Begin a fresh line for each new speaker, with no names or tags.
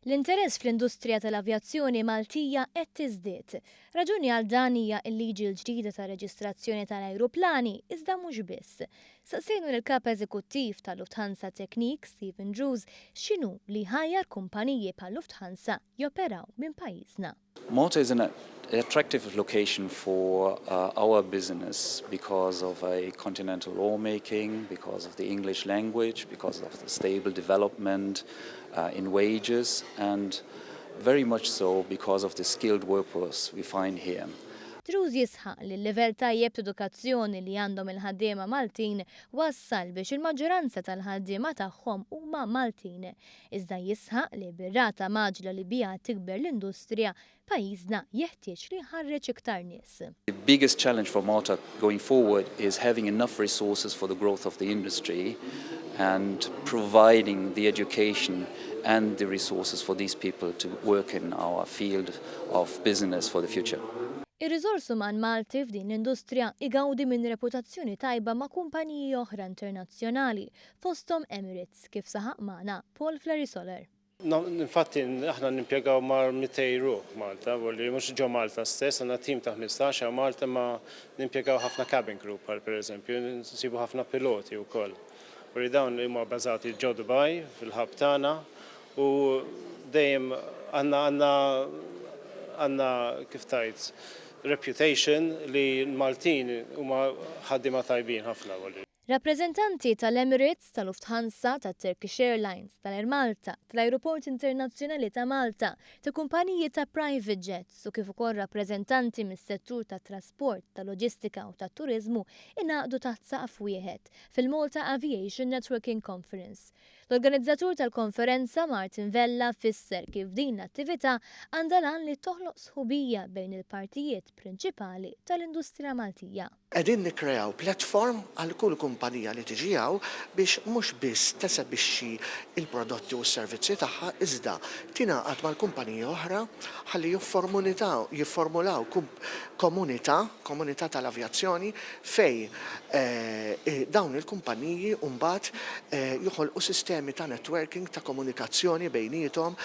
L-interess fl-industrija tal-avjazzjoni Maltija qed tiżdied. Raġuni għal dan hija l-liġi l-ġdida ta' reġistrazzjoni tal-ajruplani iżda mhux biss. Saqsejnu lill-kap eżekuttiv tal-Lufthansa Technik, Stephen Drews, x'inhu li ħajjar kumpaniji bħal Lufthansa joperaw minn pajjiżna.
Malta is an attractive location for our business because of a continental lawmaking, because of the English language, because of the stable development in wages, and very much so because of the skilled workforce we find here.
Drews jisħaq li l-livell tajjeb ta' edukazzjoni li għandhom il-ħaddiema Maltin wassal biex il-maġġoranza tal-ħaddiema tagħhom huma Maltin. Iżda jisħaq li bir-rata maġla li biha tikber l-industrija pajjiżna jeħtieġ li jħarreġ iktar nies.
The biggest challenge for Malta going forward is having enough resources for the growth of the industry and providing the education and the resources for these people to work in our field of business for the future.
Ir-riżorsu man Malti f'din l-industrija igawdi minn reputazzjoni tajba ma' kumpaniji oħra internazzjonali fosthom Emirates kif saħaq magħna Paul Flerisoler.
Infatti aħna nimpjegaw mar 200 ruħ Malta, li mhux ġo Malta stess, għandna tim ta' 15 Malta ma nimpjegaw ħafna cabin crew bħal pereżempju, nsibu ħafna piloti wkoll. U li dawn huma bbażati ġo Dubai fil-ħab tagħna u dejjem għandna kif tajt reputation li l-Maltin huma ħaddiema tajbin ħafna.
Rappreżentanti tal-Emirates, tal-Lufthansa, tat-Turkish Airlines, tal-Air Malta, tal-Ajruport Internazzjonali ta' Malta, ta' kumpaniji ta' private jets u kif ukoll rappreżentanti mis-settur tat-trasport, tal-loġistika u tat-turiżmu ingħaqdu taħt saqaf wieħed fil-Malta Aviation Networking Conference. L-organizzatur tal-konferenza Martin Vella fisser kif din l-attività għandha lan li toħloq sħubija bejn il-partijiet prinċipali tal-industrija Maltija.
Qegħdin nikkreaw platform għal kull kumpanija li tiġi hawn biex mhux biss tesebixxi il-prodotti u s-servizzi tagħha iżda tingħaqad mal-kumpaniji oħra ħalli jifformulaw komunità tal-avjazzjoni fej dawn il-kumpaniji mbagħad joħolqu sistemi ta' networking ta' komunikazzjoni bejniethom